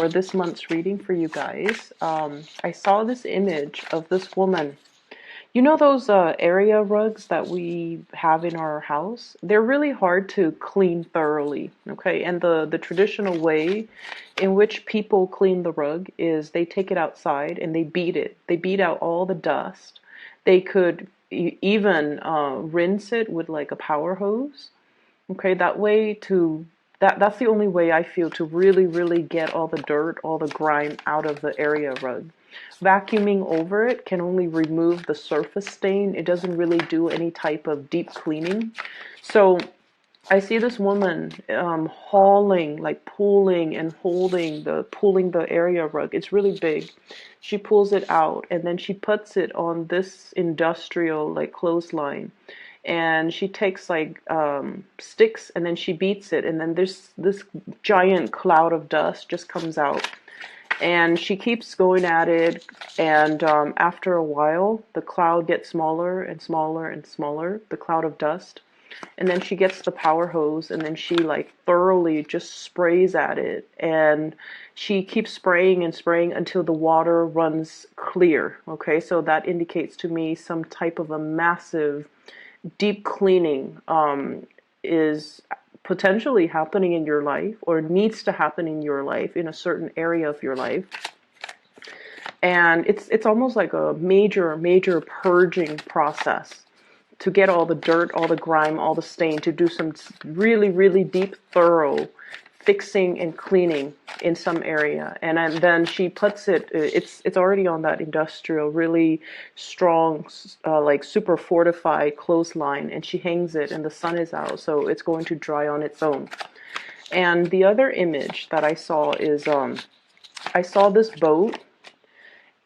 For this month's reading for you guys. I saw this image of this woman. You know those area rugs that we have in our house? They're really hard to clean thoroughly, okay? And the traditional way in which people clean the rug is they take it outside and they beat it. They beat out all the dust. They could even rinse it with like a power hose. Okay, that way to that's the only way I feel to really get all the dirt, all the grime out of the area rug. Vacuuming over it can only remove the surface stain. It doesn't really do any type of deep cleaning. So I see this woman hauling, like pulling and pulling the area rug. It's really big. She pulls it out and then she puts it on this industrial like clothesline, and she takes like sticks and then she beats it, and then this giant cloud of dust just comes out, and she keeps going at it, and after a while the cloud gets smaller and smaller and smaller, the cloud of dust, and then she gets the power hose and then she like thoroughly just sprays at it, and she keeps spraying and spraying until the water runs clear. Okay, so that indicates to me some type of a massive deep cleaning is potentially happening in your life, or needs to happen in your life, in a certain area of your life. And it's almost like a major purging process to get all the dirt, all the grime, all the stain, to do some really deep, thorough fixing and cleaning in some area. And then she puts it's already on that industrial, really strong, like super fortified clothesline, and she hangs it and the sun is out, so it's going to dry on its own. And the other image that I saw is, I saw this boat,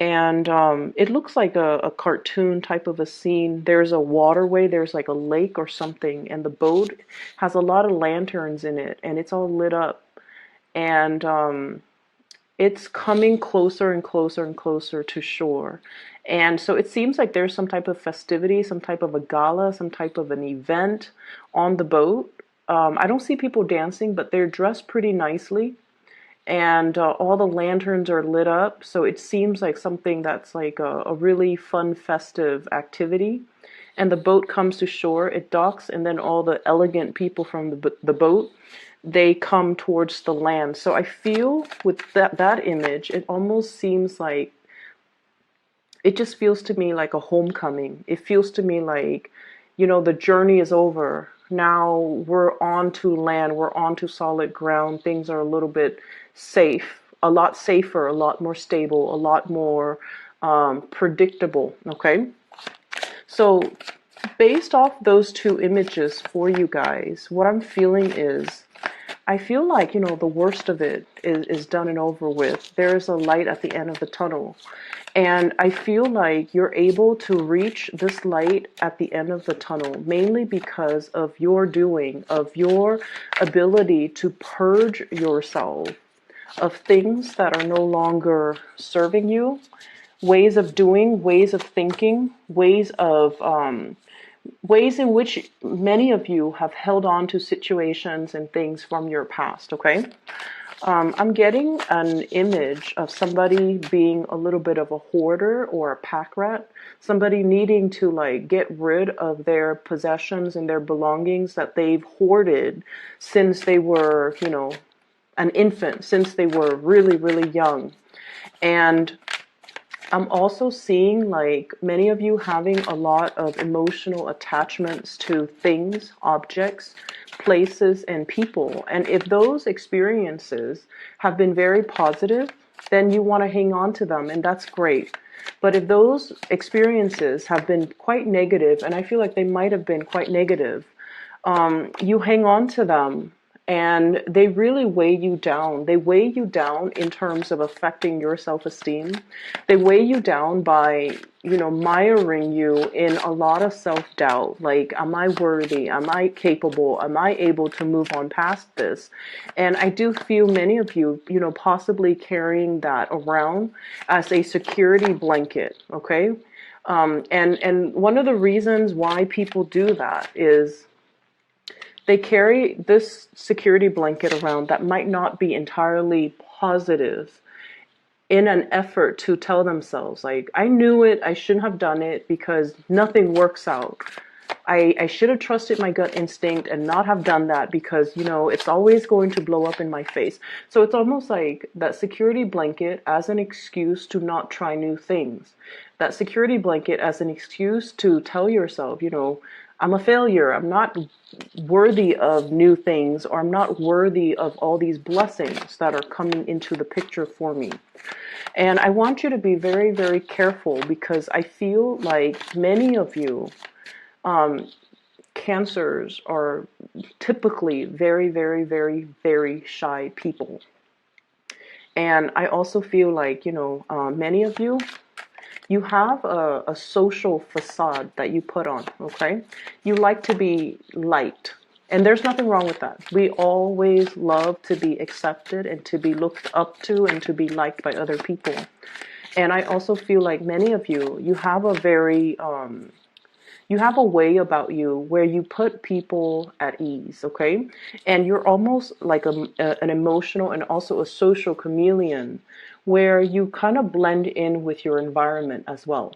and it looks like a cartoon type of a scene. There's a waterway, there's like a lake or something, and the boat has a lot of lanterns in it, and it's all lit up. And it's coming closer and closer and closer to shore. And so it seems like there's some type of festivity, some type of a gala, some type of an event on the boat. I don't see people dancing, but they're dressed pretty nicely, and all the lanterns are lit up, so it seems like something that's like a really fun, festive activity. And the boat comes to shore, it docks, and then all the elegant people from the boat, they come towards the land. So I feel with that image, it almost seems like, it just feels to me like a homecoming. It feels to me like, you know, the journey is over. Now we're on to land, we're on to solid ground. Things are a little bit safe, a lot safer, a lot more stable, a lot more predictable. Okay, so based off those two images for you guys, what I'm feeling is, I feel like, you know, the worst of it is done and over with. There's a light at the end of the tunnel. And I feel like you're able to reach this light at the end of the tunnel, mainly because of your doing, of your ability to purge yourself of things that are no longer serving you, ways of doing, ways of thinking, ways in which many of you have held on to situations and things from your past. Okay, I'm getting an image of somebody being a little bit of a hoarder or a pack rat, somebody needing to like get rid of their possessions and their belongings that they've hoarded since they were, you know, an infant, since they were really young. And I'm also seeing like many of you having a lot of emotional attachments to things, objects, places, and people. And if those experiences have been very positive, then you want to hang on to them, and that's great. But if those experiences have been quite negative, and I feel like they might have been quite negative, you hang on to them, and they really weigh you down. They weigh you down in terms of affecting your self-esteem. They weigh you down by, you know, miring you in a lot of self-doubt. Like, am I worthy? Am I capable? Am I able to move on past this? And I do feel many of you, you know, possibly carrying that around as a security blanket, okay? And one of the reasons why people do that is they carry this security blanket around that might not be entirely positive in an effort to tell themselves, like, I knew it, I shouldn't have done it because nothing works out. I should have trusted my gut instinct and not have done that because, it's always going to blow up in my face. So it's almost like that security blanket as an excuse to not try new things. That security blanket as an excuse to tell yourself, I'm a failure. I'm not worthy of new things, or I'm not worthy of all these blessings that are coming into the picture for me. And I want you to be very, very careful because I feel like many of you, cancers are typically very, very, very, very shy people. And I also feel like, many of you, you have a social facade that you put on, okay? You like to be liked. And there's nothing wrong with that. We always love to be accepted and to be looked up to and to be liked by other people. And I also feel like many of you, you have a very, you have a way about you where you put people at ease, okay? And you're almost like an emotional and also a social chameleon where you kind of blend in with your environment as well.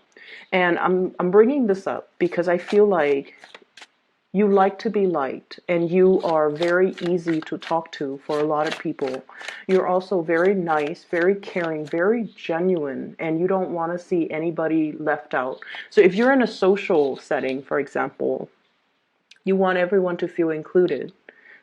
And I'm bringing this up because I feel like you like to be liked and you are very easy to talk to for a lot of people. You're also very nice, very caring, very genuine, and you don't want to see anybody left out. So if you're in a social setting, for example, you want everyone to feel included.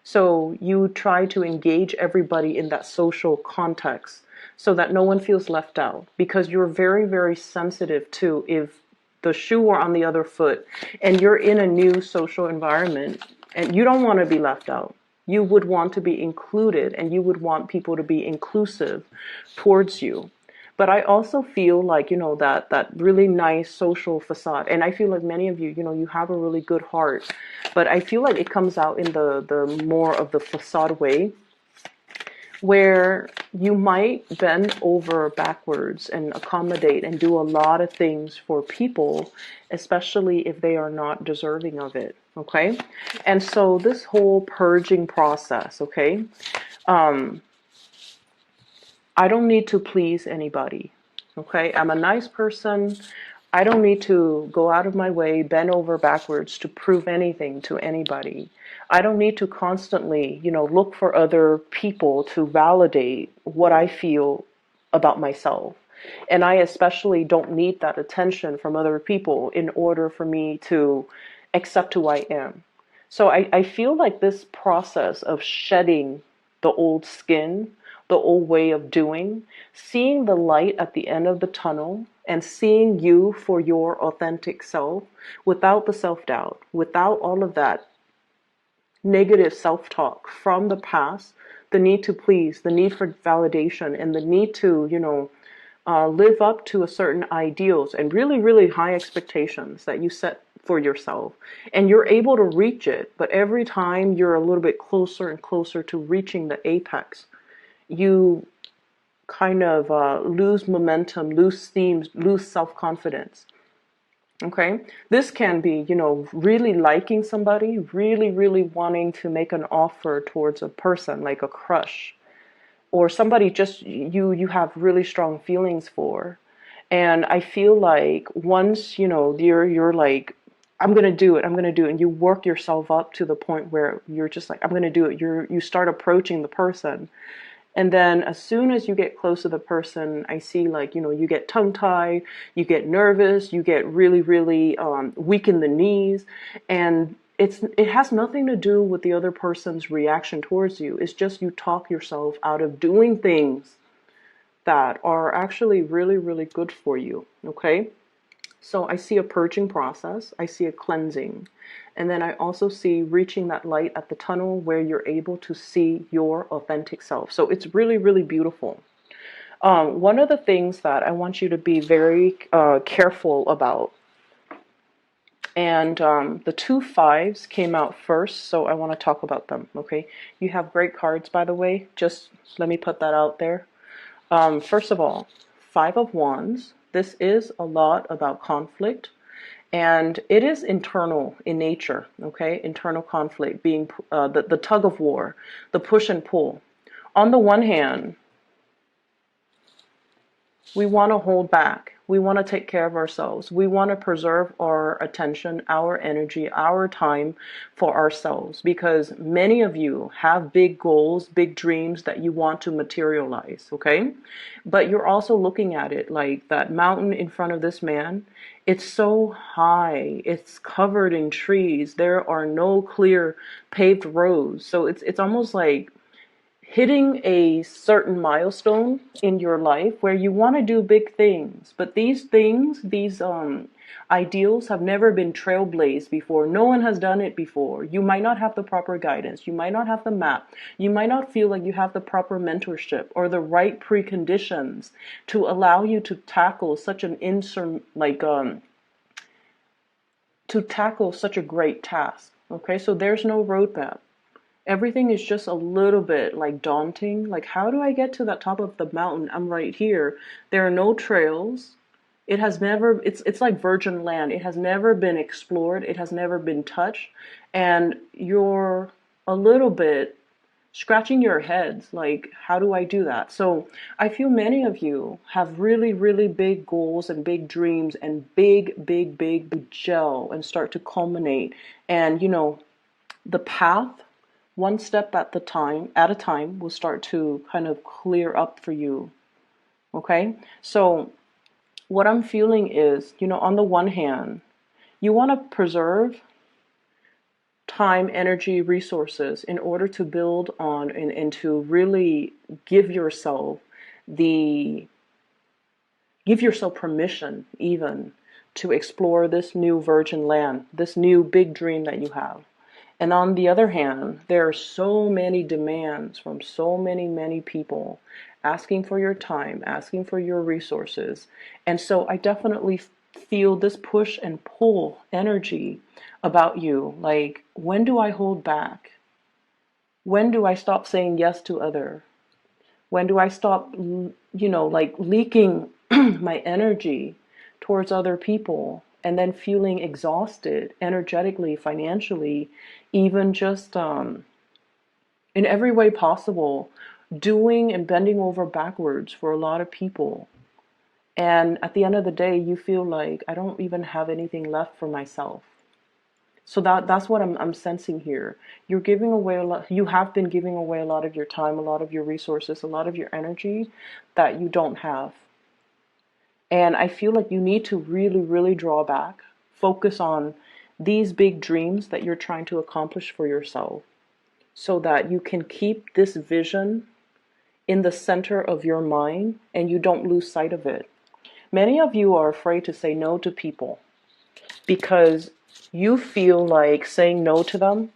So you try to engage everybody in that social context so that no one feels left out, because you're very, very sensitive to if the shoe were on the other foot and you're in a new social environment and you don't want to be left out. You would want to be included and you would want people to be inclusive towards you. But I also feel like, that really nice social facade. And I feel like many of you, you have a really good heart. But I feel like it comes out in the more of the facade way, where you might bend over backwards and accommodate and do a lot of things for people, especially if they are not deserving of it, okay? And so this whole purging process, okay? I don't need to please anybody, okay? I'm a nice person. I don't need to go out of my way, bend over backwards to prove anything to anybody. I don't need to constantly, look for other people to validate what I feel about myself. And I especially don't need that attention from other people in order for me to accept who I am. So I feel like this process of shedding the old skin, the old way of doing, seeing the light at the end of the tunnel, and seeing you for your authentic self without the self-doubt, without all of that negative self-talk from the past, the need to please, the need for validation, and the need to, live up to a certain ideals and really, really high expectations that you set for yourself. And you're able to reach it, but every time you're a little bit closer and closer to reaching the apex, you kind of lose momentum, lose steam, lose self-confidence. Okay, this can be, really liking somebody, really, really wanting to make an offer towards a person, like a crush, or somebody just you have really strong feelings for. And I feel like once, you're like, I'm gonna do it, and you work yourself up to the point where you're just like, I'm gonna do it. You start approaching the person. And then as soon as you get close to the person, I see like, you get tongue-tied, you get nervous, you get really, really weak in the knees. And it has nothing to do with the other person's reaction towards you. It's just you talk yourself out of doing things that are actually really, really good for you, okay? So I see a purging process, I see a cleansing, and then I also see reaching that light at the tunnel where you're able to see your authentic self. So it's really, really beautiful. One of the things that I want you to be very careful about, and the 2 5s came out first, so I want to talk about them, okay? You have great cards, by the way, just let me put that out there. First of all, 5 of Wands. This is a lot about conflict, and it is internal in nature, okay? Internal conflict being the tug of war, the push and pull. On the one hand, We want to hold back. We want to take care of ourselves. We want to preserve our attention, our energy, our time for ourselves, because many of you have big goals, big dreams that you want to materialize, okay? But you're also looking at it like that mountain in front of this man. It's so high. It's covered in trees. There are no clear paved roads. So it's almost like hitting a certain milestone in your life where you want to do big things, but these things, these ideals have never been trailblazed before. No one has done it before. You might not have the proper guidance, you might not have the map, you might not feel like you have the proper mentorship or the right preconditions to allow you to tackle such an to tackle such a great task. Okay, so there's no roadmap. Everything is just a little bit like daunting. Like, how do I get to the top of the mountain? I'm right here. There are no trails. It has never, it's like virgin land. It has never been explored. It has never been touched. And you're a little bit scratching your heads like, how do I do that? So I feel many of you have really, really big goals and big dreams and big gel and start to culminate. And the path, one step at a time, will start to kind of clear up for you. Okay, so what I'm feeling is, on the one hand, you want to preserve time, energy, resources in order to build on and to really the give yourself permission even to explore this new virgin land, this new big dream that you have. And on the other hand, there are so many demands from so many people asking for your time, asking for your resources. And so I definitely feel this push and pull energy about you. Like, when do I hold back? When do I stop saying yes to other? When do I stop, like leaking my energy towards other people and then feeling exhausted energetically, financially, even just in every way possible, doing and bending over backwards for a lot of people. And at the end of the day, you feel like I don't even have anything left for myself. So that's what I'm sensing here. You're giving away a lot. You have been giving away a lot of your time, a lot of your resources, a lot of your energy that you don't have. And I feel like you need to really, really draw back, focus on these big dreams that you're trying to accomplish for yourself, so that you can keep this vision in the center of your mind and you don't lose sight of it. Many of you are afraid to say no to people because you feel like saying no to them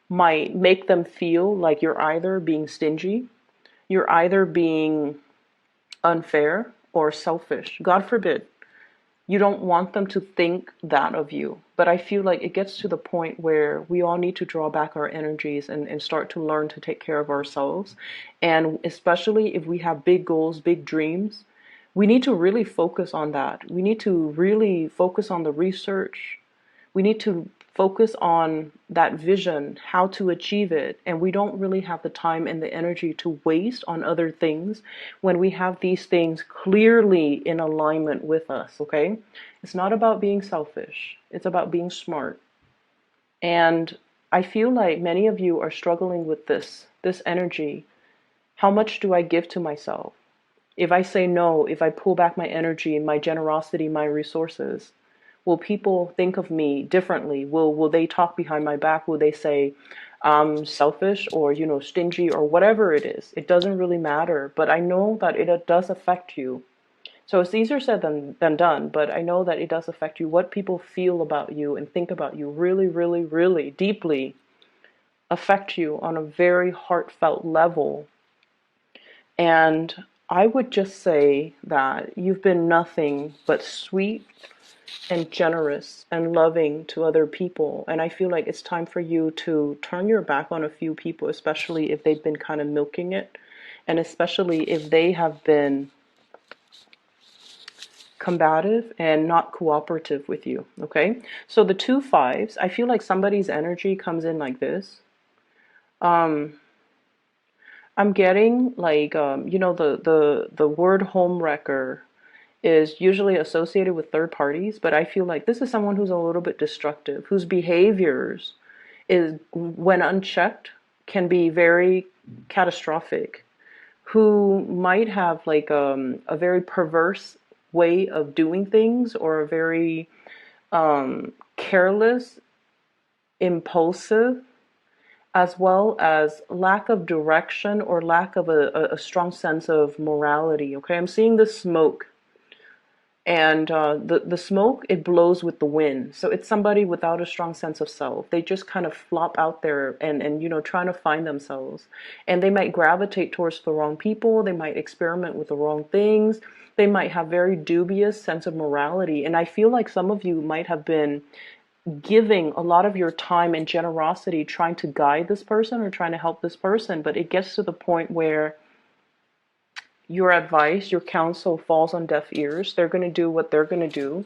might make them feel like you're either being stingy, you're either being unfair or selfish. God forbid. You don't want them to think that of you. But I feel like it gets to the point where we all need to draw back our energies and start to learn to take care of ourselves. And especially if we have big goals, big dreams, we need to really focus on that. We need to really focus on the research. We need to focus on that vision, how to achieve it. And we don't really have the time and the energy to waste on other things when we have these things clearly in alignment with us, okay? It's not about being selfish. It's about being smart. And I feel like many of you are struggling with this energy. How much do I give to myself? If I say no, if I pull back my energy, my generosity, my resources, will people think of me differently? Will they talk behind my back? Will they say I'm selfish or stingy or whatever it is? It doesn't really matter, but I know that it does affect you. So it's easier said than done, but I know that it does affect you. What people feel about you and think about you really, really, really deeply affect you on a very heartfelt level. And I would just say that you've been nothing but sweet and generous and loving to other people. And I feel like it's time for you to turn your back on a few people, especially if they've been kind of milking it, and especially if they have been combative and not cooperative with you. Okay, so the 2 5s, I feel like somebody's energy comes in like this. I'm getting like the word home wrecker is usually associated with third parties, but I feel like this is someone who's a little bit destructive, whose behaviors is, when unchecked, can be very catastrophic, who might have like a very perverse way of doing things, or a very careless, impulsive, as well as lack of direction or lack of a strong sense of morality. Okay, I'm seeing the smoke, and the smoke, it blows with the wind. So it's somebody without a strong sense of self. They just kind of flop out there, and trying to find themselves, and they might gravitate towards the wrong people. They might experiment with the wrong things. They might have very dubious sense of morality, and I feel like some of you might have been giving a lot of your time and generosity trying to guide this person or trying to help this person, but it gets to the point where your advice, your counsel falls on deaf ears. They're going to do what they're going to do.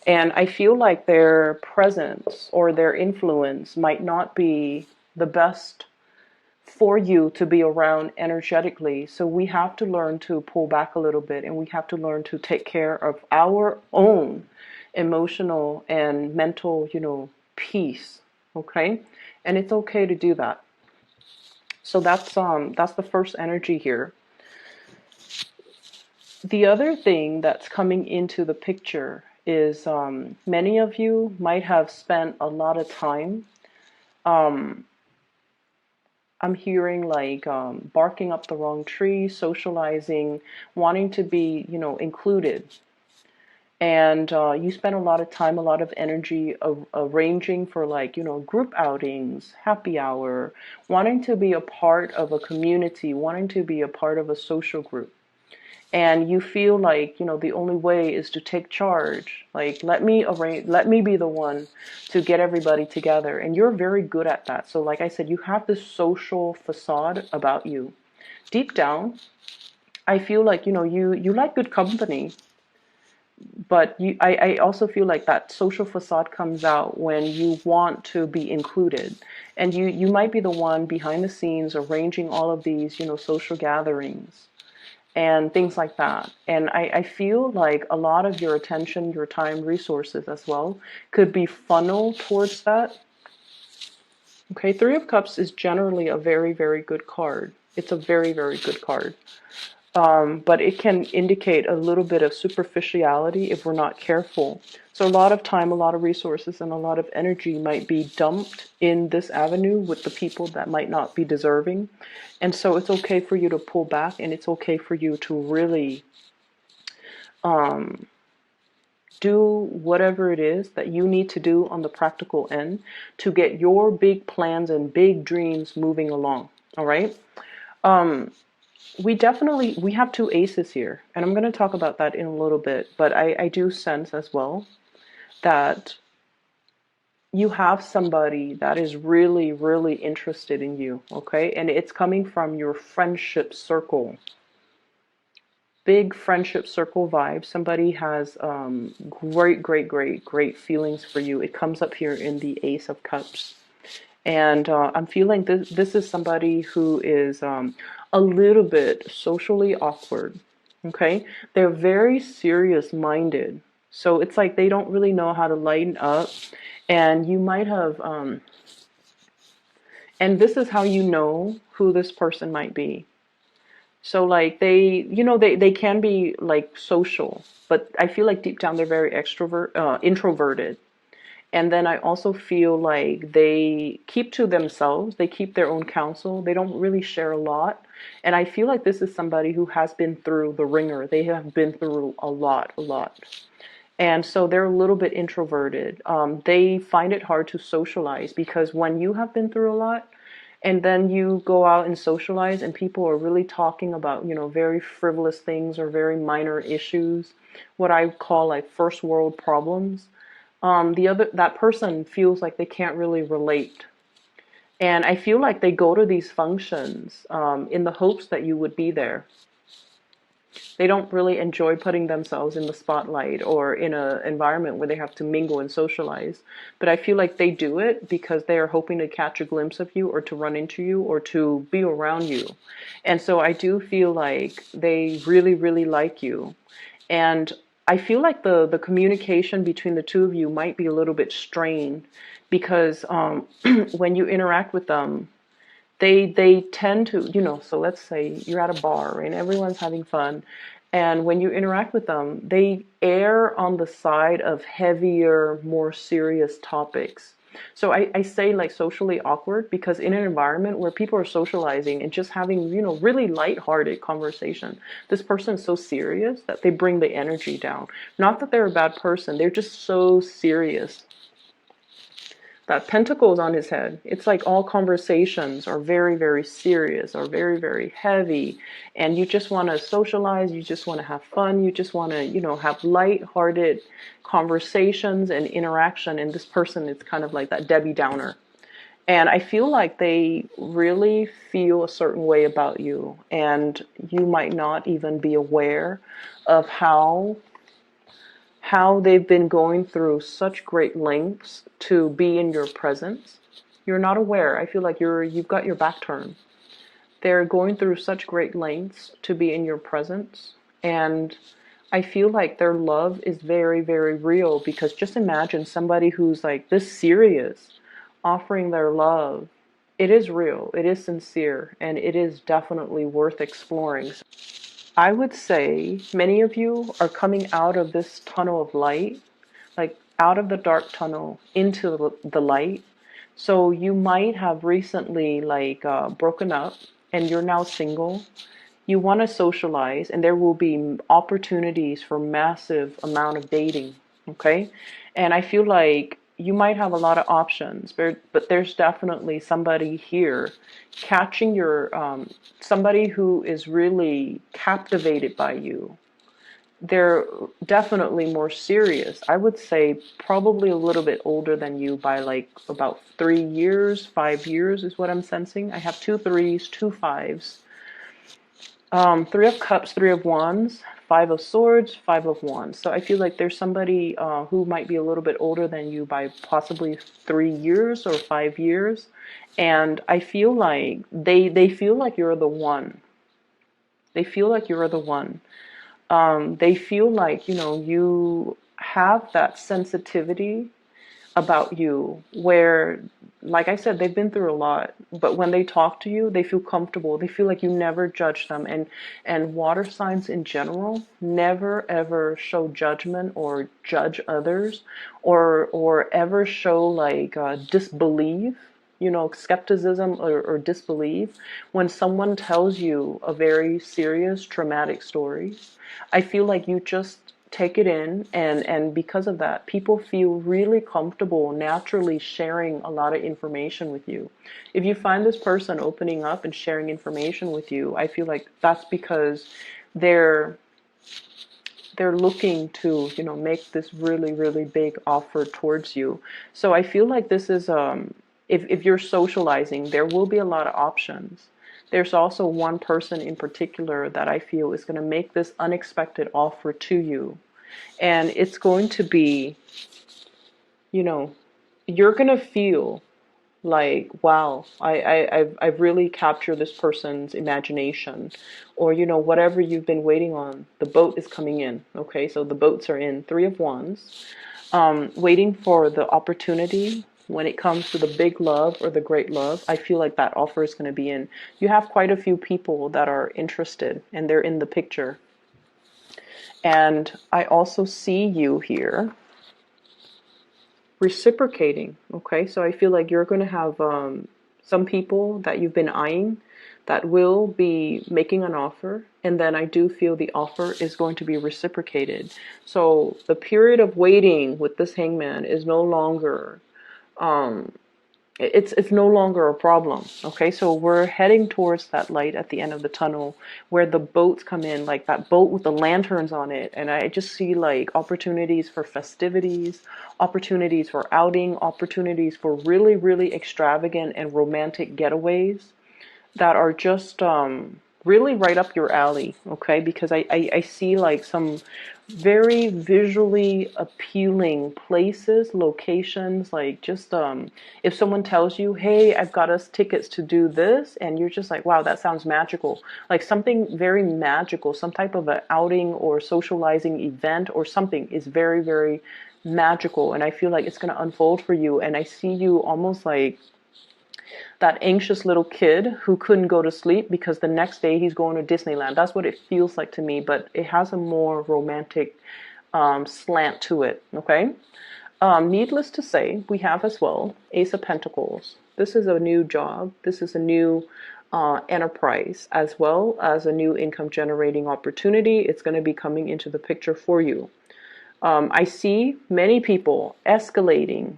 And I feel like their presence or their influence might not be the best for you to be around energetically. So we have to learn to pull back a little bit, and we have to learn to take care of our own emotional and mental, peace. Okay? And it's okay to do that. So that's the first energy here. The other thing that's coming into the picture is many of you might have spent a lot of time. I'm hearing like barking up the wrong tree, socializing, wanting to be, included. And you spend a lot of time, a lot of energy arranging for like, group outings, happy hour, wanting to be a part of a community, wanting to be a part of a social group. And you feel like, the only way is to take charge. Like, let me be the one to get everybody together. And you're very good at that. So like I said, you have this social facade about you. Deep down, I feel like, you like good company. But I also feel like that social facade comes out when you want to be included. And you might be the one behind the scenes arranging all of these, social gatherings and things like that. And I feel like a lot of your attention, your time, resources as well could be funneled towards that. Okay, Three of Cups is generally a very, very good card. It's a very, very good card. But it can indicate a little bit of superficiality if we're not careful. So a lot of time, a lot of resources, and a lot of energy might be dumped in this avenue with the people that might not be deserving. And so it's okay for you to pull back, and it's okay for you to really do whatever it is that you need to do on the practical end to get your big plans and big dreams moving along. All right? We have two aces here, and I'm going to talk about that in a little bit, but I do sense as well that you have somebody that is really, really interested in you, okay? And it's coming from your friendship circle. Big friendship circle vibe. Somebody has great, great, great, great feelings for you. It comes up here in the Ace of Cups. And I'm feeling this is somebody who is a little bit socially awkward, okay? They're very serious-minded. So it's like they don't really know how to lighten up. And you might have, and this is how you know who this person might be. So like they can be like social, but I feel like deep down they're very introverted. And then I also feel like they keep to themselves. They keep their own counsel. They don't really share a lot. And I feel like this is somebody who has been through the ringer. They have been through a lot. And so they're a little bit introverted. They find it hard to socialize because when you have been through a lot, and then you go out and socialize and people are really talking about, very frivolous things or very minor issues, what I call like first world problems. That person feels like they can't really relate. And I feel like they go to these functions in the hopes that you would be there. They don't really enjoy putting themselves in the spotlight or in an environment where they have to mingle and socialize. But I feel like they do it because they are hoping to catch a glimpse of you or to run into you or to be around you. And so I do feel like they really, really like you. And I feel like the communication between the two of you might be a little bit strained because when you interact with them, they tend to, so let's say you're at a bar and everyone's having fun, and when you interact with them, they err on the side of heavier, more serious topics. So I say like socially awkward because in an environment where people are socializing and just having, really lighthearted conversation, this person is so serious that they bring the energy down. Not that they're a bad person, they're just so serious. That pentacles on his head. It's like all conversations are very, very serious, or very, very heavy, and you just want to socialize, you just want to have fun, you just want to, have light-hearted conversations and interaction, and this person is kind of like that Debbie Downer. And I feel like they really feel a certain way about you, and you might not even be aware of how they've been going through such great lengths to be in your presence. You're not aware. I feel like you've got your back turned. They're going through such great lengths to be in your presence, and I feel like their love is very, very real, because just imagine somebody who's like this serious offering their love. It is real, it is sincere, and it is definitely worth exploring. I would say many of you are coming out of this tunnel of light, like out of the dark tunnel into the light. So you might have recently like broken up and you're now single. You want to socialize, and there will be opportunities for massive amount of dating. Okay. And I feel like you might have a lot of options, but there's definitely somebody here catching your, somebody who is really captivated by you. They're definitely more serious. I would say probably a little bit older than you by like about 3 years, 5 years is what I'm sensing. I have two threes, two fives. Three of Cups, Three of Wands, Five of Swords, Five of Wands. So I feel like there's somebody who might be a little bit older than you by possibly 3 years or 5 years. And I feel like they feel like you're the one. They feel like you're the one. They feel like, you have that sensitivity about you where, like I said, they've been through a lot, but when they talk to you, they feel comfortable. They feel like you never judge them. And water signs in general never ever show judgment or judge others, or ever show like disbelief, skepticism or disbelief when someone tells you a very serious traumatic story. I feel like you just take it in, and because of that, people feel really comfortable naturally sharing a lot of information with you. If you find this person opening up and sharing information with you, I feel like that's because they're looking to, make this really, really big offer towards you. So I feel like this is if you're socializing, there will be a lot of options. There's also one person in particular that I feel is going to make this unexpected offer to you. And it's going to be, you're going to feel like, wow, I've really captured this person's imagination. Or, whatever you've been waiting on, the boat is coming in. Okay, so the boats are in. Three of Wands. Waiting for the opportunity. When it comes to the big love or the great love, I feel like that offer is going to be in. You have quite a few people that are interested, and they're in the picture. And I also see you here reciprocating. Okay, so I feel like you're going to have some people that you've been eyeing that will be making an offer, and then I do feel the offer is going to be reciprocated. So the period of waiting with this hangman is no longer it's no longer a problem. Okay, so we're heading towards that light at the end of the tunnel where the boats come in, like that boat with the lanterns on it. And I just see like opportunities for festivities, opportunities for outing, opportunities for really, really extravagant and romantic getaways that are just really right up your alley, okay? Because I see like some very visually appealing places, locations, like just if someone tells you, hey, I've got us tickets to do this, and you're just like, wow, that sounds magical. Like something very magical, some type of an outing or socializing event or something is very, very magical. And I feel like it's going to unfold for you. And I see you almost like that anxious little kid who couldn't go to sleep because the next day he's going to Disneyland. That's what it feels like to me, but it has a more romantic slant to it, okay? Needless to say, we have as well Ace of Pentacles. This is a new job. This is a new enterprise, as well as a new income generating opportunity. It's going to be coming into the picture for you. I see many people escalating,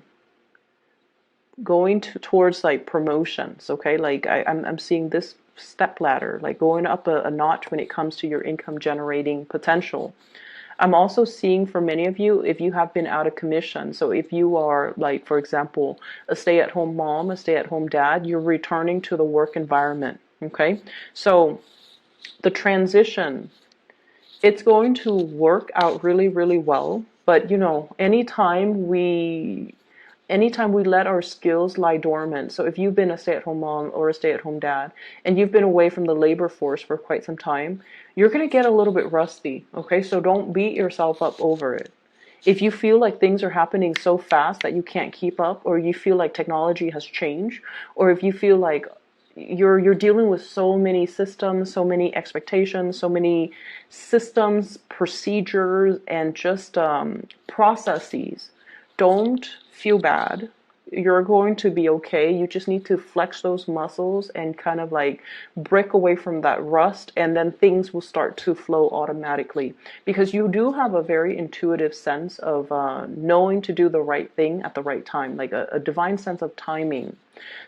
going towards like promotions, okay? Like I'm seeing this step ladder, like going up a notch when it comes to your income generating potential. I'm also seeing for many of you, if you have been out of commission, so if you are like, for example, a stay-at-home mom, a stay-at-home dad, you're returning to the work environment, okay? So the transition, it's going to work out really, really well. But you know, anytime we let our skills lie dormant, so if you've been a stay-at-home mom or a stay-at-home dad and you've been away from the labor force for quite some time, you're going to get a little bit rusty, okay? So don't beat yourself up over it. If you feel like things are happening so fast that you can't keep up, or you feel like technology has changed, or if you feel like you're dealing with so many systems, so many expectations, so many systems, procedures, and just processes, don't feel bad. You're going to be okay. You just need to flex those muscles and kind of like break away from that rust, and then things will start to flow automatically, because you do have a very intuitive sense of knowing to do the right thing at the right time, like a divine sense of timing.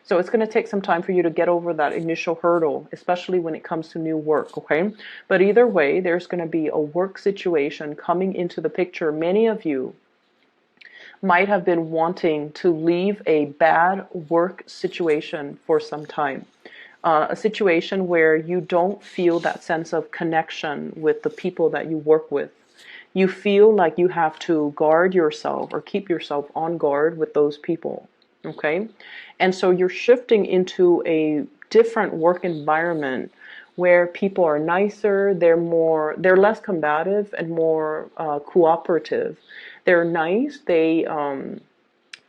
So it's going to take some time for you to get over that initial hurdle, especially when it comes to new work, okay? But either way, there's going to be a work situation coming into the picture. Many of you might have been wanting to leave a bad work situation for some time. A situation where you don't feel that sense of connection with the people that you work with. You feel like you have to guard yourself or keep yourself on guard with those people, okay? And so you're shifting into a different work environment where people are nicer, they're less combative and more cooperative. They're nice, they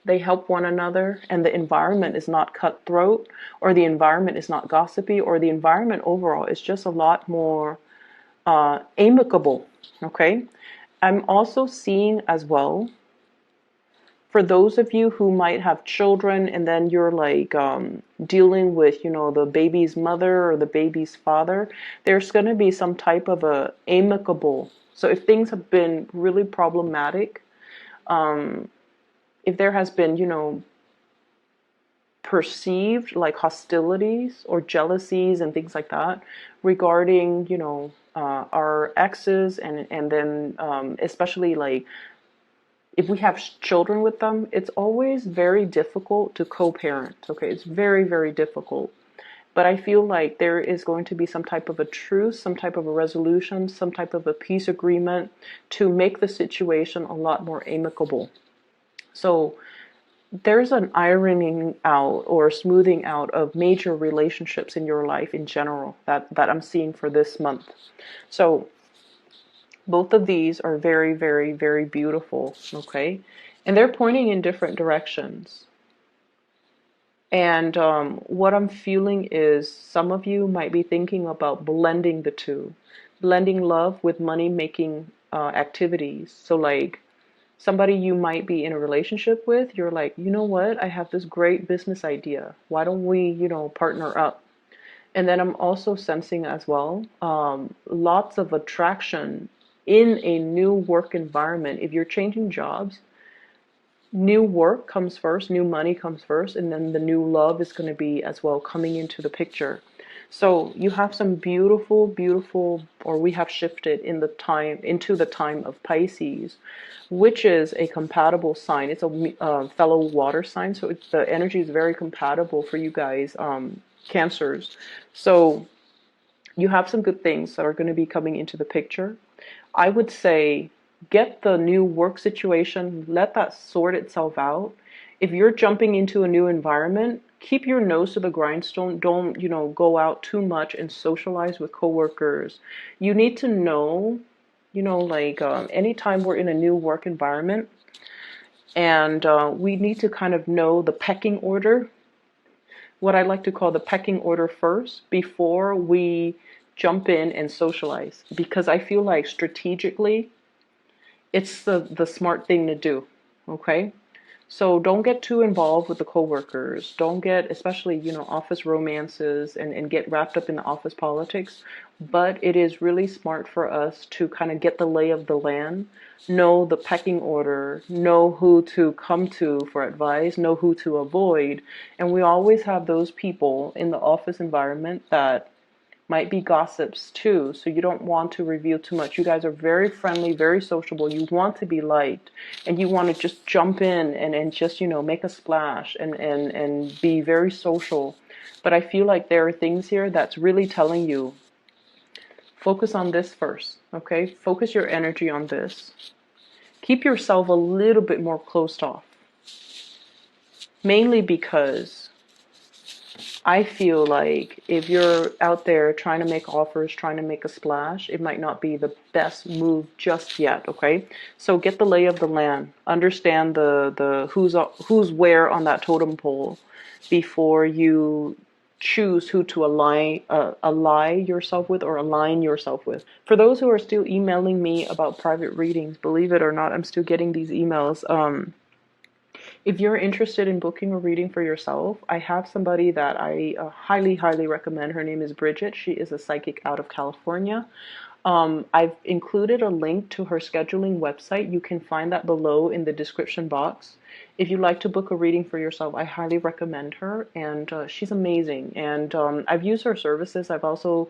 help one another, and the environment is not cutthroat, or the environment is not gossipy, or the environment overall is just a lot more amicable, okay? I'm also seeing as well, for those of you who might have children and then you're like dealing with, you know, the baby's mother or the baby's father, there's going to be some type of a amicable. So if things have been really problematic, if there has been, you know, perceived like hostilities or jealousies and things like that regarding, you know, our exes, and then especially like if we have children with them, it's always very difficult to co-parent, okay? It's very, very difficult. But I feel like there is going to be some type of a truce, some type of a resolution, some type of a peace agreement to make the situation a lot more amicable. So there's an ironing out or smoothing out of major relationships in your life in general that I'm seeing for this month. So both of these are very, very, very beautiful, okay? And they're pointing in different directions. And what I'm feeling is some of you might be thinking about blending the two, blending love with money-making activities. So like somebody you might be in a relationship with, you're like, you know what? I have this great business idea. Why don't we, you know, partner up? And then I'm also sensing as well lots of attraction in a new work environment. If you're changing jobs, new work comes first, new money comes first, and then the new love is going to be as well coming into the picture. So you have some beautiful, beautiful, or we have shifted into the time of Pisces, which is a compatible sign. It's a fellow water sign, so the energy is very compatible for you guys, Cancers. So You have some good things that are going to be coming into the picture. I would say get the new work situation, let that sort itself out. If you're jumping into a new environment, keep your nose to the grindstone. Don't, go out too much and socialize with coworkers. You need to know, like anytime we're in a new work environment, and we need to kind of know the pecking order, what I like to call the pecking order first before we jump in and socialize. Because I feel like strategically, it's the smart thing to do. Okay? So don't get too involved with the coworkers. Don't get, especially, office romances and get wrapped up in the office politics. But it is really smart for us to kind of get the lay of the land, know the pecking order, know who to come to for advice, know who to avoid. And we always have those people in the office environment that might be gossips too, so you don't want to reveal too much. You guys are very friendly, very sociable. You want to be liked, and you want to just jump in and just, make a splash and be very social. But I feel like there are things here that's really telling you, focus on this first, okay? Focus your energy on this. Keep yourself a little bit more closed off. Mainly because I feel like if you're out there trying to make offers, trying to make a splash, it might not be the best move just yet, okay? So get the lay of the land. Understand the who's where on that totem pole before you choose who to ally yourself with or align yourself with. For those who are still emailing me about private readings, believe it or not, I'm still getting these emails. If you're interested in booking a reading for yourself, I have somebody that I highly, highly recommend. Her name is Bridget. She is a psychic out of California. I've included a link to her scheduling website. You can find that below in the description box. If you'd like to book a reading for yourself, I highly recommend her, and she's amazing. And I've used her services. I've also,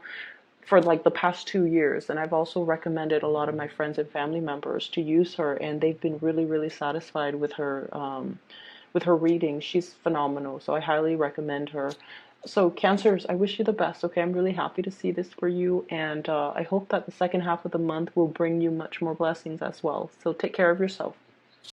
for like the past 2 years, and I've also recommended a lot of my friends and family members to use her, and they've been really, really satisfied with her reading. She's phenomenal, so I highly recommend her. So Cancers, I wish you the best, okay? I'm really happy to see this for you, and I hope that the second half of the month will bring you much more blessings as well. So take care of yourself.